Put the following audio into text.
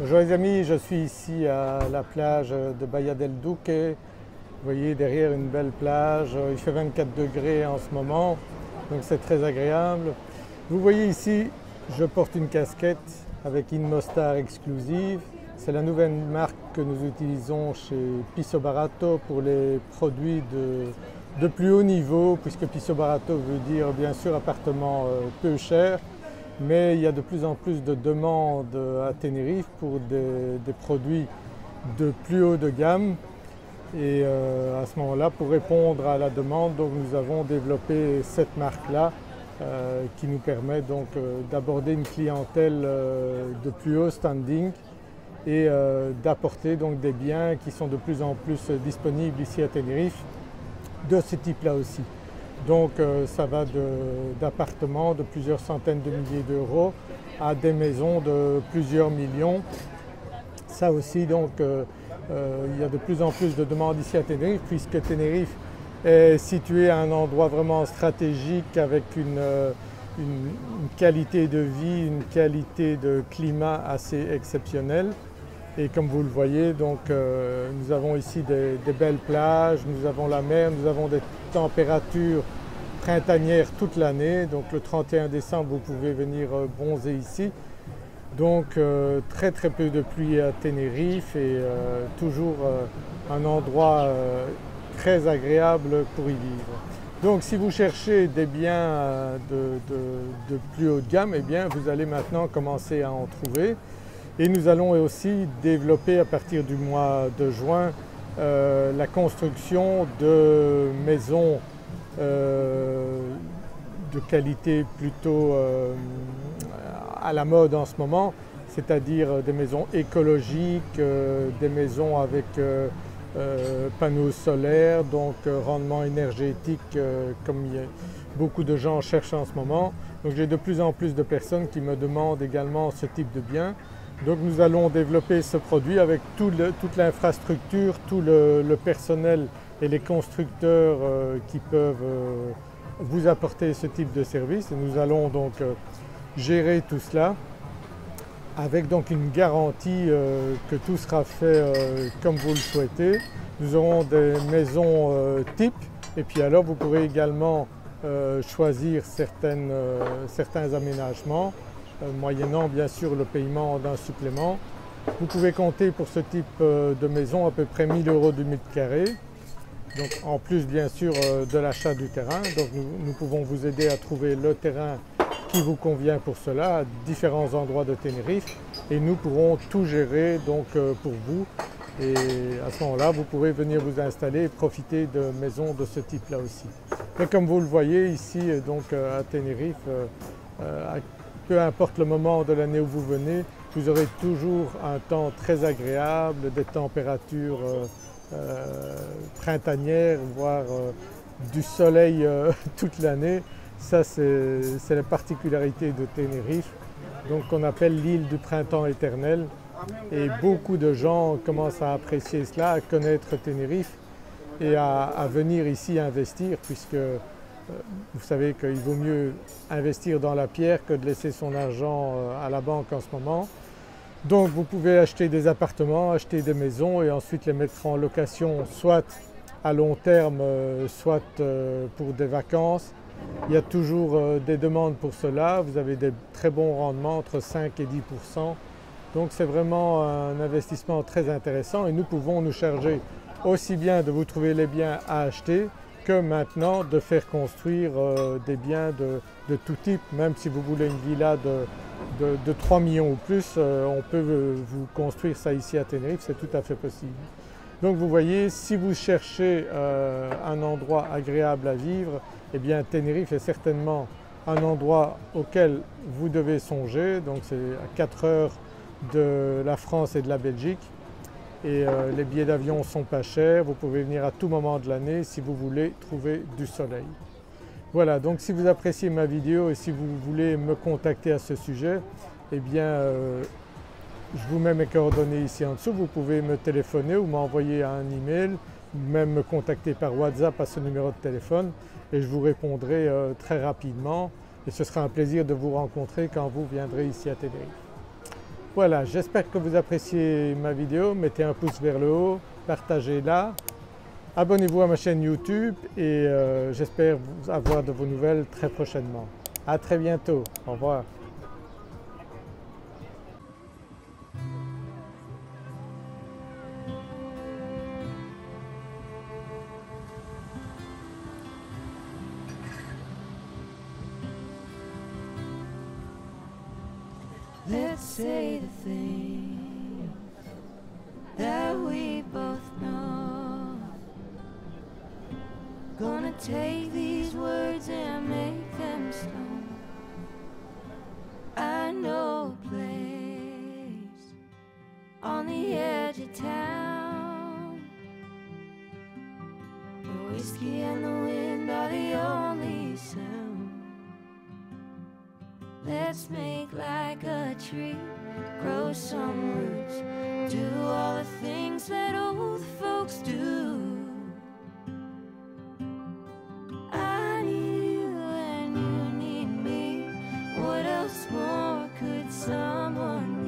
Bonjour les amis, je suis ici à la plage de Baia del Duque. Vous voyez derrière une belle plage, il fait 24 degrés en ce moment, donc c'est très agréable. Vous voyez ici, je porte une casquette avec Inmostar Exclusive. C'est la nouvelle marque que nous utilisons chez Piso Barato pour les produits de plus haut niveau, puisque Piso Barato veut dire bien sûr appartement peu cher. Mais il y a de plus en plus de demandes à Tenerife pour des produits de plus haut de gamme et à ce moment-là, pour répondre à la demande, donc nous avons développé cette marque-là qui nous permet donc d'aborder une clientèle de plus haut standing et d'apporter donc des biens qui sont de plus en plus disponibles ici à Tenerife de ce type-là aussi. Donc ça va d'appartements de plusieurs centaines de milliers d'euros à des maisons de plusieurs millions. Ça aussi donc il y a de plus en plus de demandes ici à Tenerife, puisque Tenerife est situé à un endroit vraiment stratégique avec une qualité de vie, une qualité de climat assez exceptionnelle. Et comme vous le voyez, donc, nous avons ici des belles plages, nous avons la mer, nous avons des températures printanières toute l'année. Donc le 31 décembre, vous pouvez venir bronzer ici. Donc très peu de pluie à Tenerife et toujours un endroit très agréable pour y vivre. Donc si vous cherchez des biens de plus haut de gamme, eh bien vous allez maintenant commencer à en trouver. Et nous allons aussi développer à partir du mois de juin la construction de maisons de qualité plutôt à la mode en ce moment, c'est-à-dire des maisons écologiques, des maisons avec panneaux solaires, donc rendement énergétique comme beaucoup de gens cherchent en ce moment. Donc j'ai de plus en plus de personnes qui me demandent également ce type de biens. Donc nous allons développer ce produit avec toute l'infrastructure, tout le personnel et les constructeurs qui peuvent vous apporter ce type de service. Et nous allons donc gérer tout cela avec donc une garantie que tout sera fait comme vous le souhaitez. Nous aurons des maisons type et puis alors vous pourrez également choisir certains aménagements moyennant bien sûr le paiement d'un supplément. Vous pouvez compter pour ce type de maison à peu près 1 000 € du mètre carré, donc en plus bien sûr de l'achat du terrain. Donc nous pouvons vous aider à trouver le terrain qui vous convient pour cela à différents endroits de Tenerife et nous pourrons tout gérer donc pour vous, et à ce moment-là vous pourrez venir vous installer et profiter de maisons de ce type-là aussi. Mais comme vous le voyez ici donc à Tenerife, peu importe le moment de l'année où vous venez, vous aurez toujours un temps très agréable, des températures printanières, voire du soleil toute l'année. Ça c'est la particularité de Tenerife, donc qu'on appelle l'île du printemps éternel. Et beaucoup de gens commencent à apprécier cela, à connaître Tenerife et à venir ici investir, puisque vous savez qu'il vaut mieux investir dans la pierre que de laisser son argent à la banque en ce moment. Donc vous pouvez acheter des appartements, acheter des maisons et ensuite les mettre en location, soit à long terme, soit pour des vacances. Il y a toujours des demandes pour cela, vous avez des très bons rendements entre 5 et 10%. Donc c'est vraiment un investissement très intéressant et nous pouvons nous charger aussi bien de vous trouver les biens à acheter que maintenant de faire construire des biens de tout type. Même si vous voulez une villa de 3 millions ou plus, on peut vous construire ça ici à Tenerife, c'est tout à fait possible. Donc vous voyez, si vous cherchez un endroit agréable à vivre, eh bien Tenerife est certainement un endroit auquel vous devez songer. Donc c'est à 4 heures de la France et de la Belgique. Et les billets d'avion sont pas chers, vous pouvez venir à tout moment de l'année si vous voulez trouver du soleil. Voilà, donc si vous appréciez ma vidéo et si vous voulez me contacter à ce sujet, eh bien je vous mets mes coordonnées ici en dessous, vous pouvez me téléphoner ou m'envoyer un email, ou même me contacter par WhatsApp à ce numéro de téléphone et je vous répondrai très rapidement et ce sera un plaisir de vous rencontrer quand vous viendrez ici à Tenerife. Voilà, j'espère que vous appréciez ma vidéo, mettez un pouce vers le haut, partagez-la, abonnez-vous à ma chaîne YouTube et j'espère avoir de vos nouvelles très prochainement. À très bientôt, au revoir. Let's say the things that we both know. Gonna take these words and make them stone. I know a place on the edge of town where whiskey and the wind are the only sound. Let's make like a tree, grow some roots, do all the things that old folks do. I need you and you need me. What else more could someone